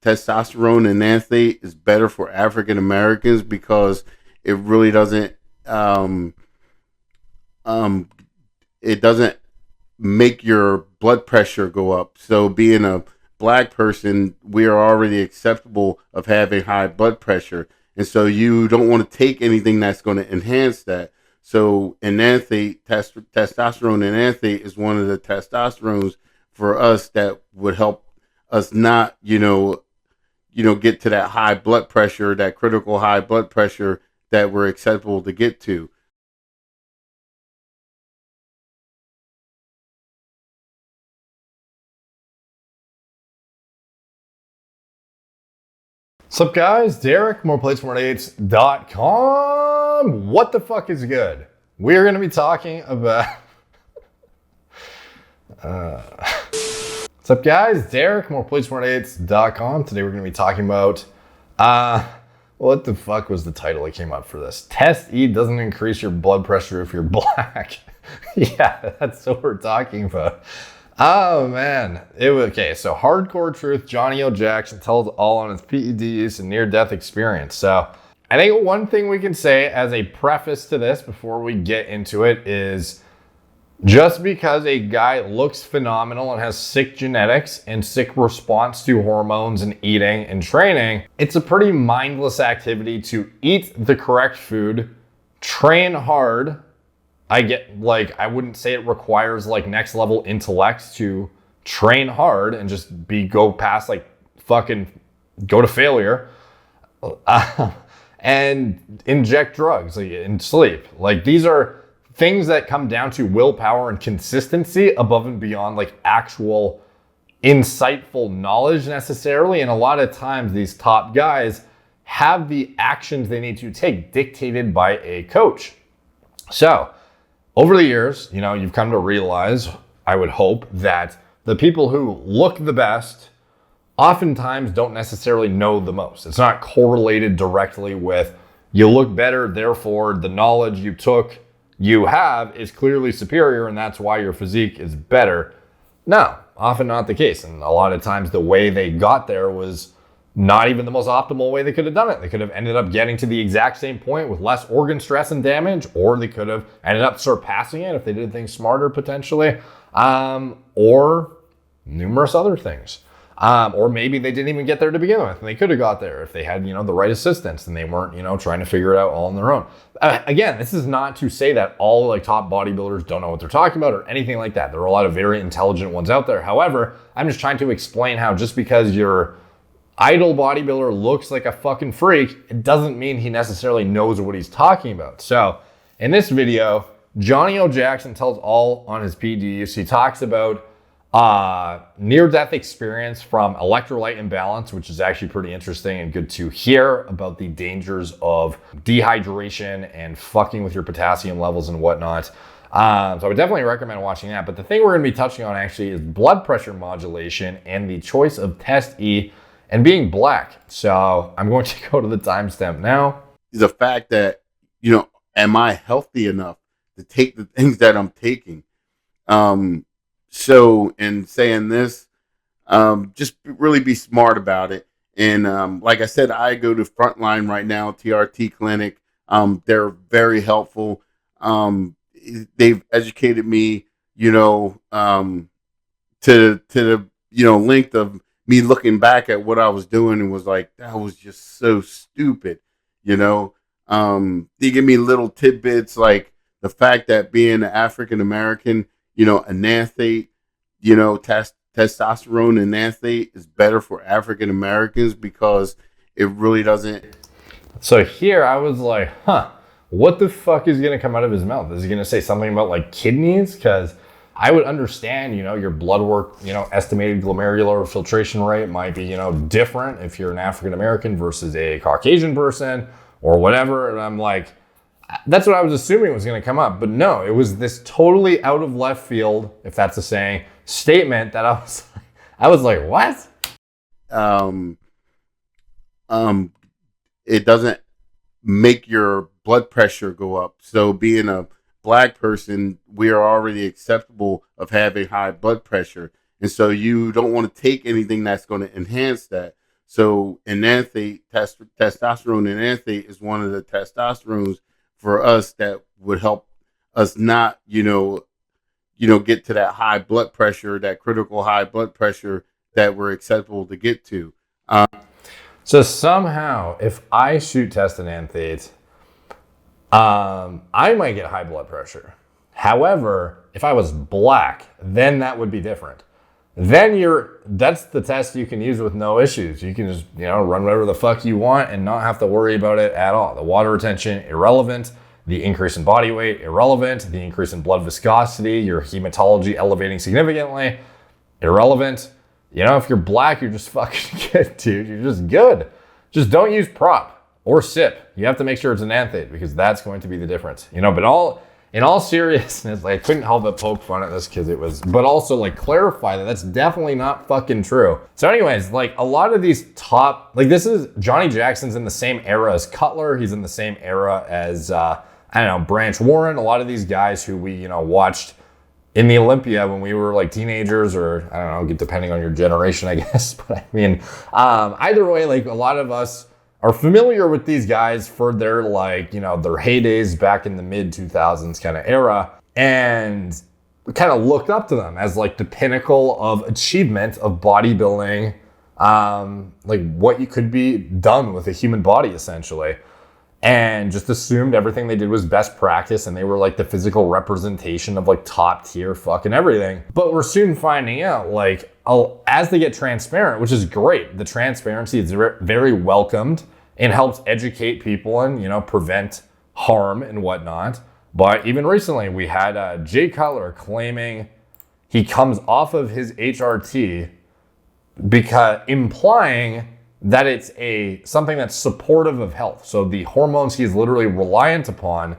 testosterone enanthate is better for African Americans because it really doesn't um, it doesn't make your blood pressure go up. So being a black person, we are already acceptable of having high blood pressure. And so you don't want to take anything that's going to enhance that. So enanthate, testosterone enanthate is one of the testosterones for us that would help us not, get to that high blood pressure, that critical high blood pressure that we're acceptable to get to. What's up, guys? Derek, moreplates.com. What the fuck is good? We're going to be talking about... What's up, guys? Derek, moreplates.com. Today we're going to be talking about... what the fuck was the title that came up for this? Test E doesn't increase your blood pressure if you're black. Yeah, that's what we're talking about. Oh man, okay. So hardcore truth. Johnny O. Jackson tells all on his PED use and near-death experience. So I think one thing we can say as a preface to this before we get into it is just because a guy looks phenomenal and has sick genetics and sick response to hormones and eating and training, it's a pretty mindless activity to eat the correct food, train hard. I wouldn't say it requires next level intellect to train hard and just go past fucking go to failure and inject drugs and sleep. These are things that come down to willpower and consistency above and beyond actual insightful knowledge necessarily. And a lot of times these top guys have the actions they need to take dictated by a coach. So over the years, you've come to realize, I would hope, that the people who look the best oftentimes don't necessarily know the most. It's not correlated directly with you look better, therefore the knowledge you have is clearly superior and that's why your physique is better. No, often not the case. And a lot of times the way they got there was not even the most optimal way they could have done it. They could have ended up getting to the exact same point with less organ stress and damage, or they could have ended up surpassing it if they did things smarter potentially, or numerous other things. Or maybe they didn't even get there to begin with, and they could have got there if they had, the right assistance and they weren't, trying to figure it out all on their own. Again, this is not to say that all top bodybuilders don't know what they're talking about or anything like that. There are a lot of very intelligent ones out there. However, I'm just trying to explain how just because your idol bodybuilder looks like a fucking freak, it doesn't mean he necessarily knows what he's talking about. So in this video, Johnny O. Jackson tells all on his PED use. He talks about near-death experience from electrolyte imbalance, which is actually pretty interesting and good to hear about the dangers of dehydration and fucking with your potassium levels and whatnot. So I would definitely recommend watching that. But the thing we're going to be touching on actually is blood pressure modulation and the choice of Test E and being black. So I'm going to go to the timestamp now. The fact that, am I healthy enough to take the things that I'm taking? So in saying this, just really be smart about it. And like I said, I go to Frontline right now, TRT Clinic. They're very helpful. They've educated me, to the, length of me looking back at what I was doing and was like, that was just so stupid, They give me little tidbits like the fact that being African American, enanthate, testosterone enanthate is better for African Americans because it really doesn't. So here I was like, what the fuck is going to come out of his mouth? Is he going to say something about kidneys? Because I would understand, your blood work, estimated glomerular filtration rate might be, different if you're an African American versus a Caucasian person or whatever. And I'm like, that's what I was assuming was going to come up. But no, it was this totally out of left field, if that's a saying, statement that I was like, what? It doesn't make your blood pressure go up. So being a black person, we are already acceptable of having high blood pressure. And so you don't want to take anything that's going to enhance that. So enanthate, testosterone enanthate is one of the testosterones for us that would help us not, get to that high blood pressure, that critical high blood pressure that we're acceptable to get to. So somehow, if I shoot testosterone, I might get high blood pressure. However, if I was black, then that would be different. Then that's the test you can use with no issues. You can just, run whatever the fuck you want and not have to worry about it at all. The water retention, irrelevant. The increase in body weight, irrelevant. The increase in blood viscosity, your hematology elevating significantly, irrelevant. If you're black, you're just fucking good, dude. You're just good. Just don't use prop or sip. You have to make sure it's enanthate because that's going to be the difference. But in all seriousness, I couldn't help but poke fun at this because but also clarify that that's definitely not fucking true. So anyways, a lot of these this is Johnny Jackson's in the same era as Cutler. He's in the same era as, Branch Warren. A lot of these guys who we, watched in the Olympia when we were teenagers, or I don't know, depending on your generation, I guess. But I mean, either way, a lot of us are familiar with these guys for their their heydays back in the mid 2000s kind of era, and kind of looked up to them as the pinnacle of achievement of bodybuilding, what you could be done with a human body essentially. And just assumed everything they did was best practice and they were the physical representation of top tier fucking everything. But we're soon finding out as they get transparent, which is great. The transparency is very welcomed and helps educate people and, prevent harm and whatnot. But even recently we had Jay Cutler claiming he comes off of his HRT because implying that it's something that's supportive of health. So the hormones he's literally reliant upon,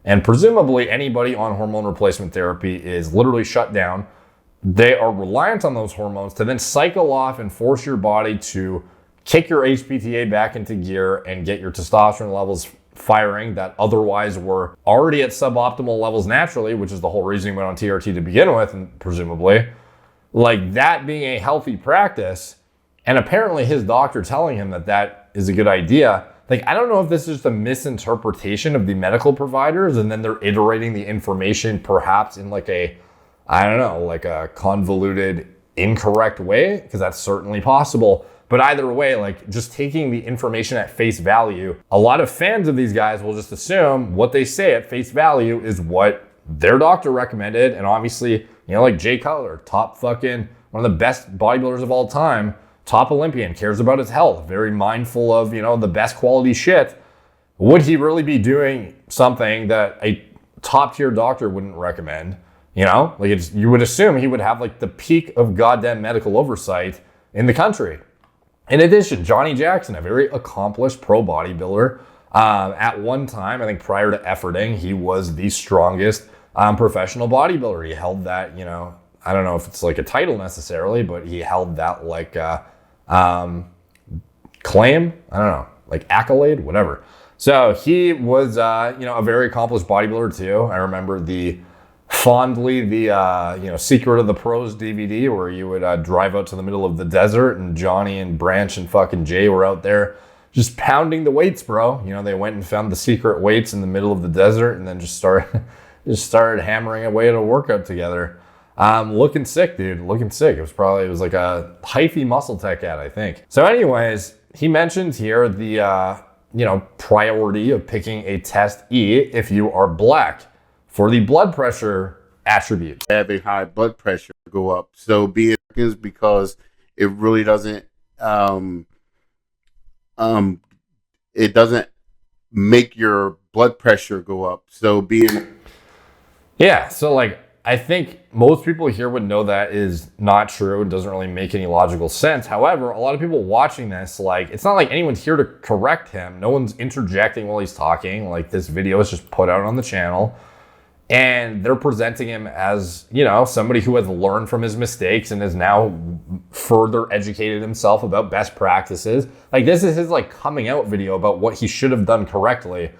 and presumably anybody on hormone replacement therapy is literally shut down. They are reliant on those hormones to then cycle off and force your body to kick your HPTA back into gear and get your testosterone levels firing that otherwise were already at suboptimal levels naturally, which is the whole reason we went on TRT to begin with, and presumably. That being a healthy practice, and apparently his doctor telling him that is a good idea. I don't know if this is just a misinterpretation of the medical providers and then they're iterating the information perhaps in a convoluted, incorrect way, because that's certainly possible. But either way, just taking the information at face value, a lot of fans of these guys will just assume what they say at face value is what their doctor recommended. And obviously, Jay Cutler, top fucking, one of the best bodybuilders of all time, top Olympian, cares about his health, very mindful of, the best quality shit. Would he really be doing something that a top tier doctor wouldn't recommend? You would assume he would have the peak of goddamn medical oversight in the country. In addition, Johnny Jackson, a very accomplished pro bodybuilder. At one time, I think prior to efforting, he was the strongest professional bodybuilder. He held that, I don't know if it's a title necessarily, but he held that claim, I don't know, accolade, whatever. So he was, a very accomplished bodybuilder too. I remember fondly the Secret of the Pros DVD where you would drive out to the middle of the desert and Johnny and Branch and fucking Jay were out there just pounding the weights, bro. They went and found the secret weights in the middle of the desert and then just started hammering away at a workout together. Looking sick, dude. Looking sick. It was a hyphy muscle tech ad, I think. So anyways, he mentioned here the, priority of picking a test E if you are black for the blood pressure attributes. Having high blood pressure go up. So being is because it really doesn't, it doesn't make your blood pressure go up. So yeah. So I think most people here would know that is not true. It doesn't really make any logical sense. However, a lot of people watching this, it's not like anyone's here to correct him. No one's interjecting while he's talking. This video is just put out on the channel. And they're presenting him as, somebody who has learned from his mistakes and has now further educated himself about best practices. This is his coming out video about what he should have done correctly.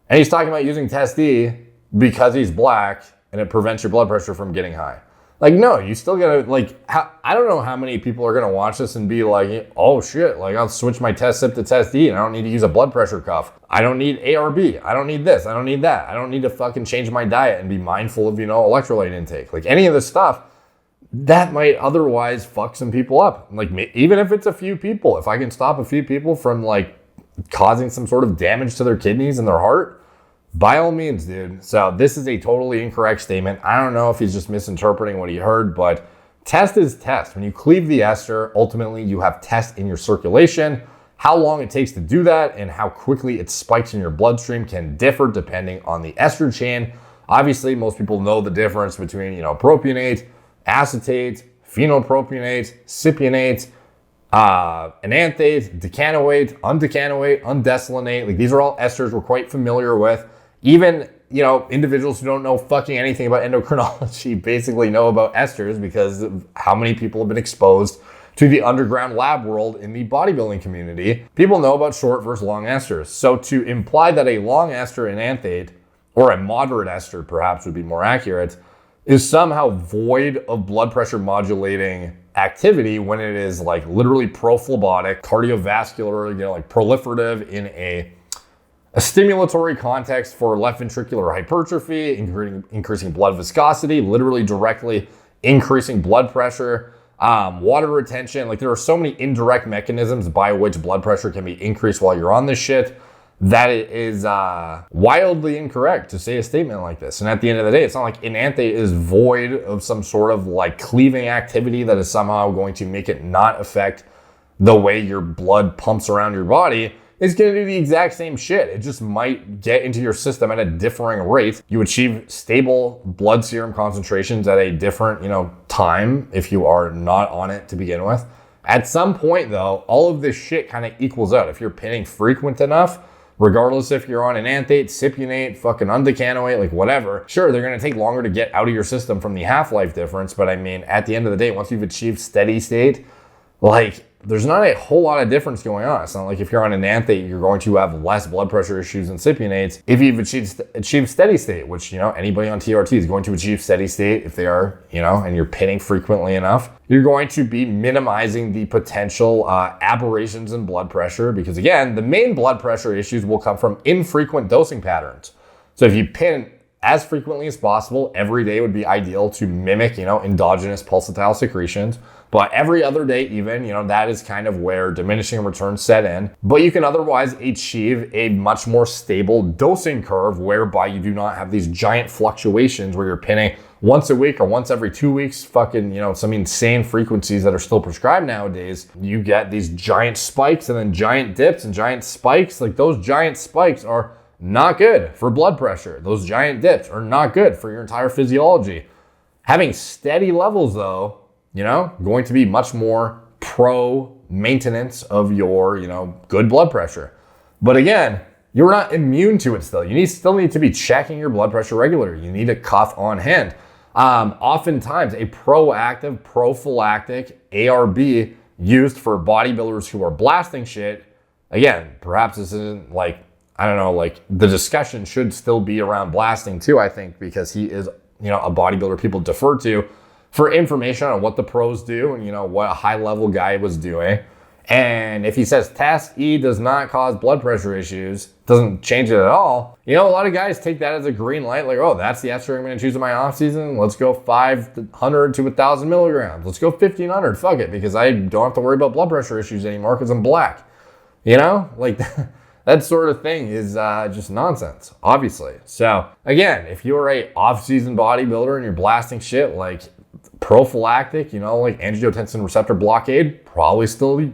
And he's talking about using Test E because he's black and it prevents your blood pressure from getting high. Like, no, you still gotta, like, I don't know how many people are gonna watch this and be like, oh shit, like I'll switch my test sip to test D and I don't need to use a blood pressure cuff. I don't need ARB. I don't need this. I don't need that. I don't need to fucking change my diet and be mindful of, electrolyte intake. Like any of this stuff that might otherwise fuck some people up. Like even if it's a few people, if I can stop a few people from like causing some sort of damage to their kidneys and their heart, by all means, dude. So this is a totally incorrect statement. I don't know if he's just misinterpreting what he heard, but test is test. When you cleave the ester, ultimately you have test in your circulation. How long it takes to do that and how quickly it spikes in your bloodstream can differ depending on the ester chain. Obviously, most people know the difference between, propionate, acetate, phenylpropionate, cypionate, enanthate, decanoate, undecanoate, undesolinate. Like these are all esters we're quite familiar with. Even, individuals who don't know fucking anything about endocrinology basically know about esters because of how many people have been exposed to the underground lab world in the bodybuilding community. People know about short versus long esters. So to imply that a long ester enanthate, or a moderate ester perhaps would be more accurate, is somehow void of blood pressure modulating activity when it is like literally prophlebitic, cardiovascular, like proliferative in a stimulatory context for left ventricular hypertrophy, increasing blood viscosity, literally directly increasing blood pressure, water retention. Like there are so many indirect mechanisms by which blood pressure can be increased while you're on this shit that it is wildly incorrect to say a statement like this. And at the end of the day, it's not like enanthate is void of some sort of like cleaving activity that is somehow going to make it not affect the way your blood pumps around your body. It's going to do the exact same shit. It just might get into your system at a differing rate. You achieve stable blood serum concentrations at a different, time if you are not on it to begin with. At some point though, all of this shit kind of equals out. If you're pinning frequent enough, regardless if you're on enanthate, cypionate, fucking undecanoate, like whatever, sure, they're going to take longer to get out of your system from the half-life difference. But I mean, at the end of the day, once you've achieved steady state, like there's not a whole lot of difference going on. It's not like if you're on enanthate, you're going to have less blood pressure issues than cypionates. If you've achieved steady state, which, anybody on TRT is going to achieve steady state if they are, and you're pinning frequently enough, you're going to be minimizing the potential aberrations in blood pressure because, again, the main blood pressure issues will come from infrequent dosing patterns. So if you pin as frequently as possible, every day would be ideal to mimic, endogenous pulsatile secretions. But every other day even, that is kind of where diminishing returns set in. But you can otherwise achieve a much more stable dosing curve whereby you do not have these giant fluctuations where you're pinning once a week or once every 2 weeks, fucking, some insane frequencies that are still prescribed nowadays. You get these giant spikes and then giant dips and giant spikes. Like those giant spikes are not good for blood pressure. Those giant dips are not good for your entire physiology. Having steady levels though, going to be much more pro maintenance of your, good blood pressure. But again, you're not immune to it still. You still need to be checking your blood pressure regularly. You need a cuff on hand. Oftentimes a proactive prophylactic ARB used for bodybuilders who are blasting shit. Again, perhaps this isn't like, I don't know, like the discussion should still be around blasting too, I think, because he is, a bodybuilder people defer to for information on what the pros do and, what a high level guy was doing. And if he says test E does not cause blood pressure issues, doesn't change it at all, a lot of guys take that as a green light, like, oh, that's the ester I'm going to choose in my off season. Let's go 500 to 1,000 milligrams. Let's go 1,500. Fuck it, because I don't have to worry about blood pressure issues anymore because I'm black. Like that sort of thing is just nonsense, obviously. So again, if you're a off-season bodybuilder and you're blasting shit like prophylactic, like angiotensin receptor blockade, probably still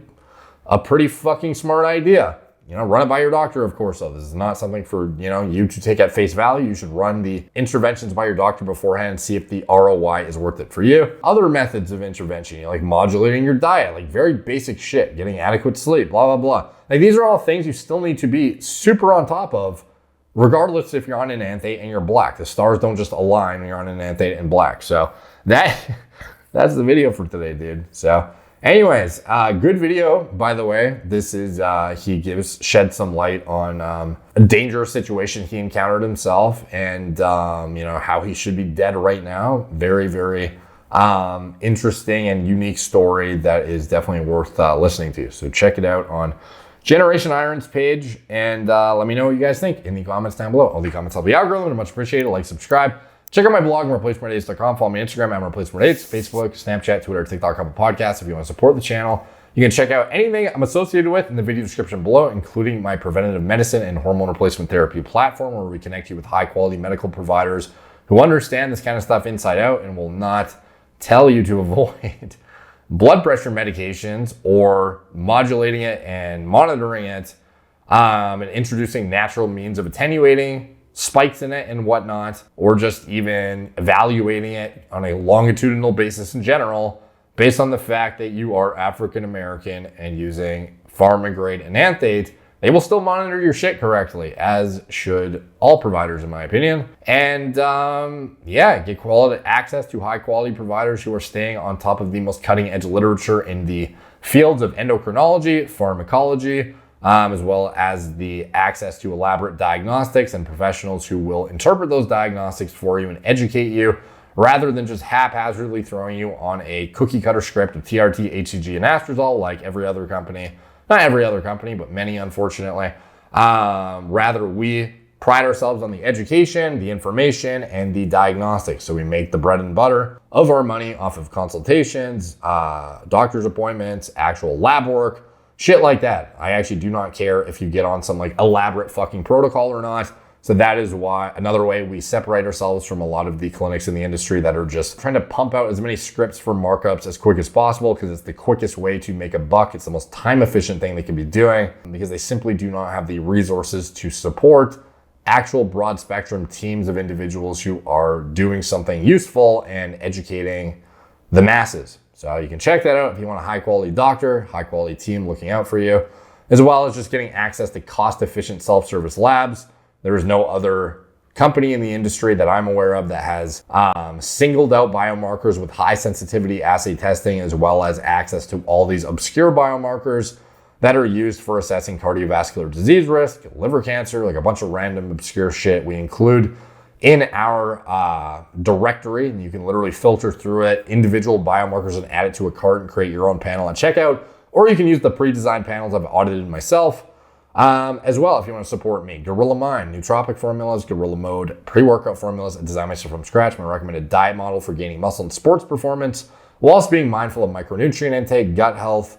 a pretty fucking smart idea. Run it by your doctor, of course, though. This is not something for, you to take at face value. You should run the interventions by your doctor beforehand and see if the ROI is worth it for you. Other methods of intervention, like modulating your diet, like very basic shit, getting adequate sleep, blah, blah, blah. Like these are all things you still need to be super on top of, regardless if you're on enanthate and you're black. The stars don't just align when you're on enanthate and black. So that's the video for today, dude. So anyways, good video, by the way. This is, he shed some light on a dangerous situation he encountered himself and, how he should be dead right now. Very, very interesting and unique story that is definitely worth listening to. So check it out on Generation Iron's page, and let me know what you guys think in the comments down below. All the comments help the algorithm, and much appreciated. Like, subscribe. Check out my blog, replacementdates.com. Follow me on Instagram, I'm replacementdates, Facebook, Snapchat, Twitter, TikTok, Couple Podcasts. If you want to support the channel, you can check out anything I'm associated with in the video description below, including my preventative medicine and hormone replacement therapy platform, where we connect you with high-quality medical providers who understand this kind of stuff inside out and will not tell you to avoid blood pressure medications or modulating it and monitoring it, and introducing natural means of attenuating spikes in it and whatnot, or just even evaluating it on a longitudinal basis in general, based on the fact that you are African American and using pharma grade enanthate. They will still monitor your shit correctly, as should all providers, in my opinion. And yeah, get quality access to high quality providers who are staying on top of the most cutting edge literature in the fields of endocrinology, pharmacology, as well as the access to elaborate diagnostics and professionals who will interpret those diagnostics for you and educate you, rather than just haphazardly throwing you on a cookie cutter script of TRT, HCG, and astrazole like every other company. Not every other company, but many, unfortunately. Rather, we pride ourselves on the education, the information, and the diagnostics. So we make the bread and butter of our money off of consultations, doctor's appointments, actual lab work, shit like that. I actually do not care if you get on some like elaborate fucking protocol or not. So that is why, another way we separate ourselves from a lot of the clinics in the industry that are just trying to pump out as many scripts for markups as quick as possible, because it's the quickest way to make a buck. It's the most time efficient thing they can be doing, because they simply do not have the resources to support actual broad spectrum teams of individuals who are doing something useful and educating the masses. So you can check that out if you want a high quality doctor, high quality team looking out for you, as well as just getting access to cost efficient self-service labs. There is no other company in the industry that I'm aware of that has singled out biomarkers with high sensitivity assay testing, as well as access to all these obscure biomarkers that are used for assessing cardiovascular disease risk, liver cancer, like a bunch of random obscure shit we include in our directory. And you can literally filter through it, individual biomarkers, and add it to a cart and create your own panel at checkout. Or you can use the pre-designed panels I've audited myself. As well, if you want to support me, Gorilla Mind, nootropic formulas, Gorilla Mode, pre-workout formulas, I design myself from scratch, my recommended diet model for gaining muscle and sports performance, while also being mindful of micronutrient intake, gut health,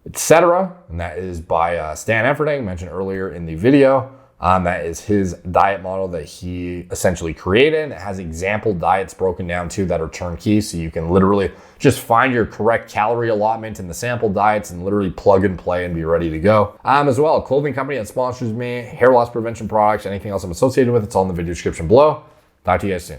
etc. And that is by Stan Efferding, mentioned earlier in the video. That is his diet model that he essentially created. It has example diets broken down too that are turnkey, so you can literally just find your correct calorie allotment in the sample diets and literally plug and play and be ready to go. As well, a clothing company that sponsors me, hair loss prevention products, anything else I'm associated with, it's all in the video description below. Talk to you guys soon.